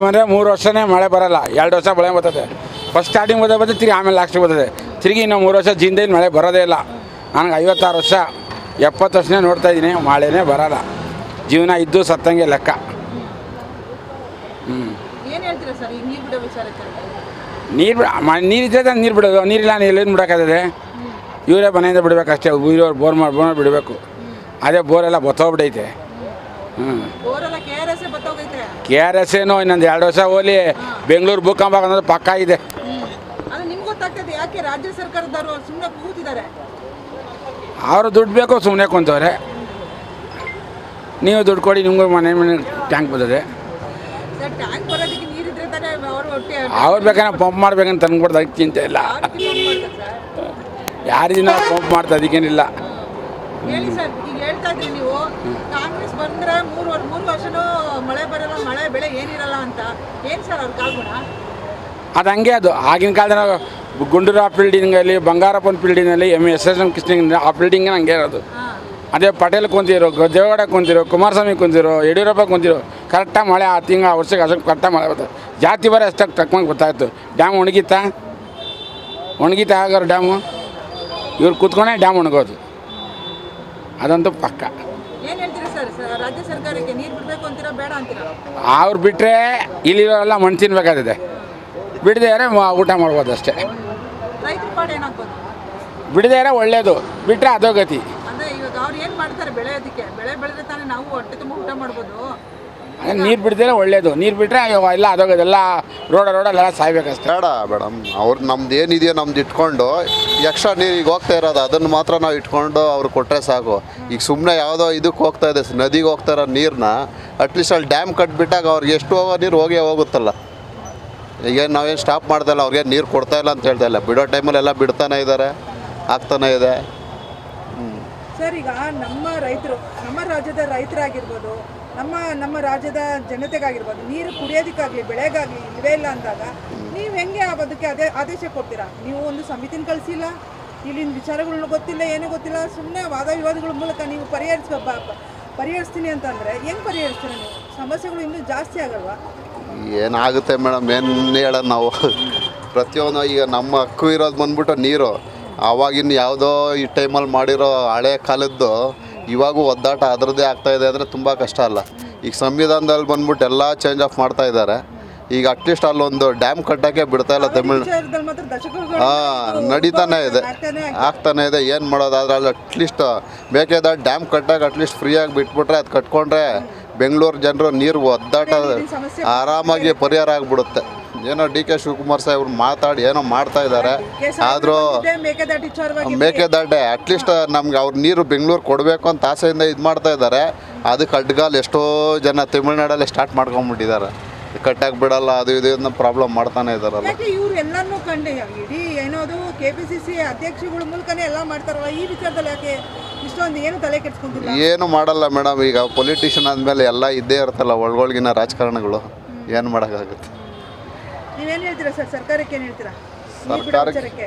ಅಂದರೆ 3 ವರ್ಷನೇ ಮಳೆ ಬರಲ್ಲ, 2 ವರ್ಷ ಮಳೆ ಬರ್ತದೆ. ಫಸ್ಟ್ ಸ್ಟಾರ್ಟಿಂಗ್ ಬರ್ತದೆ ತಿರುಗಿ ಆಮೇಲೆ ಲಾಸ್ಟಿಗೆ ಬರ್ತದೆ. ತಿರುಗಿ ಇನ್ನೂ 3 ವರ್ಷ ಜಿಂದೈಲಿ ಮಳೆ ಬರೋದೇ ಇಲ್ಲ. ನನಗೆ 56 ವರ್ಷ 70 ವರ್ಷನೇ ನೋಡ್ತಾ ಇದ್ದೀನಿ, ಮಳೆನೇ ಬರಲ್ಲ. ಜೀವನ ಇದ್ದು ಸತ್ತಂಗೆ ಲೆಕ್ಕ. ಏನು ಹೇಳ್ತೀರಾ ಸರ್ ಈ ನೀರು ಬಿಡೋ ವಿಚಾರಕ್ಕೆ? ನೀರಿದ್ದರೆ ನೀರು ಬಿಡೋದು, ನೀರಿಲ್ಲ ಎಲ್ಲಿಂದ ಬಿಡೋಕ್ಕಾಗ್ತದೆ? ಇವರೇ ಮನೆಯಿಂದ ಬಿಡಬೇಕಷ್ಟೇ. ಊರವ್ರು ಬೋರ್ ಬಿಡಬೇಕು. ಅದೇ ಬೋರೆಲ್ಲ ಬತ್ತೋಗ್ಬಿಟ್ಟೈತೆ. ಕೆ ಆರ್ ಎಸ್ ಏನೋ ಇನ್ನೊಂದು 2 ವರ್ಷ ಹೋಲಿ ಬೆಂಗಳೂರು ಭೂಕಂಪ ಅನ್ನೋದು ಪಕ್ಕಾ ಇದೆ. ನಿಮ್ಗೆ ಗೊತ್ತಾಗ್ತದೆ ಯಾಕೆ ರಾಜ್ಯ ಸರ್ಕಾರದವರು ಸುಮ್ಮನೆ ಕೂತಿದ್ದಾರೆ? ಅವರು ದುಡ್ಡು ಬೇಕು ಸುಮ್ಮನೆ ಕುಂತವ್ರೆ. ನೀವು ದುಡ್ಡು ಕೊಡಿ, ನಿಮಗೂ ಮನೆ ಟ್ಯಾಂಕ್ ಬರ್ತದೆ. ಟ್ಯಾಂಕ್ ಬರೋದಕ್ಕೆ ನೀರಿದ್ರೆ ತಾನೇ ಅವರು ಹೊಟ್ಟೆ ಅವ್ರು ಬೇಕಾದ್ರೆ ಪಂಪ್ ಮಾಡ್ಬೇಕಂತ ತಂದ್ಕೊಡ್ದು, ಅದಕ್ಕೆ ಚಿಂತೆ ಇಲ್ಲ. ಯಾರಿಗಿನ ಪಂಪ್ ಮಾಡ್ತಾ ಅದಕ್ಕೇನಿಲ್ಲ. ಹೇಳಿ ಸರ್, ಈಗ ಹೇಳ್ತಾ ಇದ್ರಿ ನೀವು ಕಾಂಗ್ರೆಸ್ ಬಂದ್ರೆ ಮೂರು ವರ್ಷನೂ ಮಳೆ ಬರಲ್ಲ, ಮಳೆ ಬೆಳೆ ಏನಿರಲ್ಲ ಅಂತ. ಏನು ಸರ್ ಅವ್ರ ಕಾಲ್ಗುಣ? ಅದು ಹಂಗೆ. ಅದು ಆಗಿನ ಕಾಲದ ಗುಂಡೂರಾವ್ ಫೀಲ್ಡಿಂಗಲ್ಲಿ, ಬಂಗಾರಪ್ಪನ ಫೀಲ್ಡಿನಲ್ಲಿ, SSM ಕೃಷ್ಣ ಆ ಫೀಲ್ಡಿಂಗ್ ಹಂಗೆ ಇರೋದು. ಅದೇ ಪಟೇಲ್ ಕುಂತಿರೋ, ದೇವೇಗೌಡ ಕುಂತಿರೋ, ಕುಮಾರಸ್ವಾಮಿ ಕುಂತಿರೋ, ಯಡಿಯೂರಪ್ಪ ಕುಂತಿರೋ, ಕರೆಕ್ಟಾಗಿ ಮಳೆ ಆ ವರ್ಷಕ್ಕೆ ಅಷ್ಟಕ್ಕೆ ಕರೆಕ್ಟಾಗಿ ಮಳೆ ಬರ್ತದೆ. ಜಾತಿ ಬರೋ ಅಷ್ಟಕ್ಕೆ ತಕ್ಕಂಗೆ ಗೊತ್ತಾಯ್ತು. ಡ್ಯಾಮ್ ಒಣಗಿತ್ತಾ ಆಗೋರು ಡ್ಯಾಮು? ಇವ್ರು ಕೂತ್ಕೊಂಡೇ ಡ್ಯಾಮ್ ಒಣಗೋದು, ಅದಂತೂ ಪಕ್ಕ. ಏನು ಹೇಳ್ತೀರಾ ಸರ್, ರಾಜ್ಯ ಸರ್ಕಾರಕ್ಕೆ ನೀರು ಬಿಡಬೇಕು ಅಂತೀರಾ ಬೇಡ ಅಂತೀರಾ? ಅವ್ರು ಬಿಟ್ಟರೆ ಇಲ್ಲಿರೋರೆಲ್ಲ ಮಣ್ಣು ತಿನ್ಬೇಕಾಗಿದೆ, ಬಿಡದೇ ಊಟ ಮಾಡ್ಬೋದು ಅಷ್ಟೇ. ರೈತರ ಪಾಡು ಏನಾಗ್ಬೋದು? ಬಿಡದೇ ಒಳ್ಳೇದು, ಬಿಟ್ಟರೆ ಅಧೋಗತಿ. ಅಂದರೆ ಇವಾಗ ಅವ್ರು ಏನು ಮಾಡ್ತಾರೆ ಬೆಳೆಯೋದಕ್ಕೆ? ಬೆಳೆ ಬೆಳೆದ್ರೆ ತಾನೇ ನಾವು ಹೊಟ್ಟೆ ತುಂಬ ಊಟ ಮಾಡ್ಬೋದು. ಅದೇ ನೀರು ಬಿಡದೇ ಒಳ್ಳೇದು. ನೀರು ಬಿಟ್ಟರೆ ಎಲ್ಲ ಅಧೋಗತಿ. ಎಲ್ಲ ರೋಡಲ್ಲೆಲ್ಲ ಸಾಯ್ಬೇಕಷ್ಟೇ. ಬೇಡ ಮೇಡಮ್, ಅವ್ರು ನಮ್ದು ಏನಿದೆಯೋ ನಮ್ದು ಇಟ್ಕೊಂಡು ಎಕ್ಸ್ಟ್ರಾ ನೀರಿಗೆ ಹೋಗ್ತಾ ಇರೋದು ಅದನ್ನು ಮಾತ್ರ ನಾವು ಇಟ್ಕೊಂಡು ಅವ್ರು ಕೊಟ್ಟರೆ ಸಾಕು. ಈಗ ಸುಮ್ಮನೆ ಯಾವುದೋ ಇದಕ್ಕೆ ಹೋಗ್ತಾ ಇದೆ, ನದಿಗೆ ಹೋಗ್ತಾ ಇರೋ ನೀರನ್ನ ಅಟ್ಲೀಸ್ಟ್ ಅಲ್ಲಿ ಡ್ಯಾಮ್ ಕಟ್ಬಿಟ್ಟಾಗ ಅವ್ರಿಗೆ ಎಷ್ಟು ಹೋಗೋ ನೀರು ಹೋಗುತ್ತಲ್ಲ. ಈಗೇನು ನಾವೇನು ಸ್ಟಾಪ್ ಮಾಡ್ತಾಯಿಲ್ಲ, ಅವ್ರಿಗೆ ನೀರು ಕೊಡ್ತಾಯಿಲ್ಲ ಅಂತ ಹೇಳ್ತಾ ಇಲ್ಲ. ಬಿಡೋ ಟೈಮಲ್ಲೆಲ್ಲ ಬಿಡ್ತಾನೆ ಇದ್ದಾರೆ, ಆಗ್ತಾನೆ ಇದೆ. ಸರ್, ಈಗ ನಮ್ಮ ರೈತರು, ನಮ್ಮ ರಾಜ್ಯದ ರೈತರಾಗಿರ್ಬೋದು, ನಮ್ಮ ರಾಜ್ಯದ ಜನತೆಗಾಗಿರ್ಬೋದು, ನೀರು ಕುಡಿಯೋದಕ್ಕಾಗಲಿ ಬೆಳೆಗಾಗಲಿ ಇಲ್ಲವೇ ಇಲ್ಲ ಅಂದಾಗ ನೀವು ಹೆಂಗೆ ಅದಕ್ಕೆ ಆದೇಶ ಕೊಡ್ತೀರಾ? ನೀವು ಒಂದು ಸಮಿತಿನ ಕಳಿಸಿಲ್ಲ, ಇಲ್ಲಿನ ವಿಚಾರಗಳನ್ನ ಗೊತ್ತಿಲ್ಲ, ಏನೂ ಗೊತ್ತಿಲ್ಲ, ಸುಮ್ಮನೆ ವಾದ ವಿವಾದಗಳ ಮೂಲಕ ನೀವು ಪರಿಹರಿಸ್ತೀನಿ ಅಂತಂದರೆ ಹೆಂಗೆ ಪರಿಹರಿಸ್ತೀರ ನೀವು? ಸಮಸ್ಯೆಗಳು ಇನ್ನೂ ಜಾಸ್ತಿ ಆಗಲ್ವಾ? ಏನಾಗುತ್ತೆ ಮೇಡಮ್, ಏನು ಹೇಳೋದು ನಾವು? ಪ್ರತಿಯೊಂದು ಈಗ ನಮ್ಮ ಹಕ್ಕು ಇರೋದು ಬಂದ್ಬಿಟ್ಟು ನೀರು. ಆವಾಗಿನ ಯಾವುದೋ ಈ ಟೈಮಲ್ಲಿ ಮಾಡಿರೋ ಹಳೆ ಕಾಲದ್ದು ಇವಾಗೂ ಒದ್ದಾಟ ಅದರದ್ದೇ ಆಗ್ತಾಯಿದೆ ಅಂದರೆ ತುಂಬ ಕಷ್ಟ ಅಲ್ಲ. ಈಗ ಸಂವಿಧಾನದಲ್ಲಿ ಬಂದ್ಬಿಟ್ಟು ಎಲ್ಲ ಚೇಂಜ್ ಆಫ್ ಮಾಡ್ತಾ ಇದ್ದಾರೆ. ಈಗ ಅಟ್ಲೀಸ್ಟ್ ಅಲ್ಲೊಂದು ಡ್ಯಾಮ್ ಕಟ್ಟೋಕ್ಕೆ ಬಿಡ್ತಾಯಿಲ್ಲ ನಡೀತಾನೆ ಇದೆ, ಆಗ್ತಾನೆ ಇದೆ. ಏನು ಮಾಡೋದು? ಅದ್ರಲ್ಲಿ ಅಟ್ಲೀಸ್ಟ್ ಬೇಕಾದ ಡ್ಯಾಮ್ ಕಟ್ಟಾಗ ಅಟ್ಲೀಸ್ಟ್ ಫ್ರೀಯಾಗಿ ಬಿಟ್ಬಿಟ್ರೆ, ಅದು ಕಟ್ಕೊಂಡ್ರೆ ಬೆಂಗಳೂರು ಜನರು ನೀರು ಒದ್ದಾಟ ಆರಾಮಾಗಿ ಪರಿಹಾರ ಆಗಿಬಿಡುತ್ತೆ. ಏನೋ DK ಶಿವಕುಮಾರ್ ಸಾಹೇಬ್ರು ಮಾತಾಡಿ ಏನೋ ಮಾಡ್ತಾ ಇದ್ದಾರೆ. ಆದರೂ ಮೇಕೆದಾಟೆ ಅಟ್ಲೀಸ್ಟ್ ನಮ್ಗೆ ಅವ್ರು ನೀರು ಬೆಂಗಳೂರು ಕೊಡಬೇಕು ಅಂತ ಆಸೆಯಿಂದ ಇದು ಮಾಡ್ತಾ ಇದ್ದಾರೆ. ಅದಕ್ಕೆ ಅಡ್ಗಾಲ್ ಎಷ್ಟೋ ಜನ ತಮಿಳ್ನಾಡಲ್ಲೇ ಸ್ಟಾರ್ಟ್ ಮಾಡ್ಕೊಂಡ್ಬಿಟ್ಟಿದ್ದಾರೆ. ಕಟ್ಟಾಗಿ ಬಿಡಲ್ಲ, ಅದು ಇದು ಪ್ರಾಬ್ಲಮ್ ಮಾಡ್ತಾನೆ ಇದ್ದಾರಲ್ಲ. ಇವ್ರು ಎಲ್ಲನೂ ಕಂಡು ಇಡೀ ಏನೋದು KPCC ಅಧ್ಯಕ್ಷಗಳ ಮೂಲಕನೇ ಎಲ್ಲ ಮಾಡ್ತಾರಲ್ಲ, ಈ ವಿಚಾರದಲ್ಲಿ ಯಾಕೆ ಇಷ್ಟೊಂದು ಏನು ತಲೆ ಕೆಡ್ಸ್ಕೊಂತಿಲ್ಲ? ಏನು ಮಾಡಲ್ಲ ಮೇಡಮ್, ಈಗ ಪೊಲಿಟಿಷಿಯನ್ ಆದಮೇಲೆ ಎಲ್ಲ ಇದ್ದೇ ಇರ್ತಲ್ಲ, ಒಳಗೊಳಗಿನ ರಾಜಕಾರಣಗಳು. ಏನು ಮಾಡೋಕ್ಕಾಗುತ್ತೆ? ನೀವೇನು ಹೇಳ್ತೀರಾ ಸರ್, ಸರ್ಕಾರಕ್ಕೆ ಏನು ಹೇಳ್ತೀರಾ? ಸರ್ಕಾರಕ್ಕೆ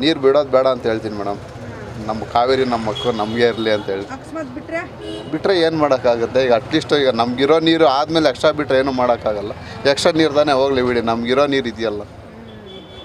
ನೀರು ಬಿಡೋದು ಬೇಡ ಅಂತ ಹೇಳ್ತೀನಿ ಮೇಡಮ್. ನಮ್ಮ ಕಾವೇರಿ ನಮ್ಮ ಮಕ್ಕಳು ನಮಗೆ ಇರಲಿ ಅಂತ ಹೇಳಿ. ಅಕಸ್ಮಾತ್ ಬಿಟ್ಟರೆ ಏನು ಮಾಡೋಕ್ಕಾಗುತ್ತೆ? ಈಗ ಅಟ್ಲೀಸ್ಟ್ ಈಗ ನಮಗಿರೋ ನೀರು ಆದಮೇಲೆ ಎಕ್ಸ್ಟ್ರಾ ಬಿಟ್ಟರೆ ಏನೂ ಮಾಡೋಕ್ಕಾಗಲ್ಲ. ಎಕ್ಸ್ಟ್ರಾ ನೀರು ತಾನೇ ಹೋಗಲಿ ಬಿಡಿ, ನಮಗಿರೋ ನೀರು ಇದೆಯಲ್ಲ.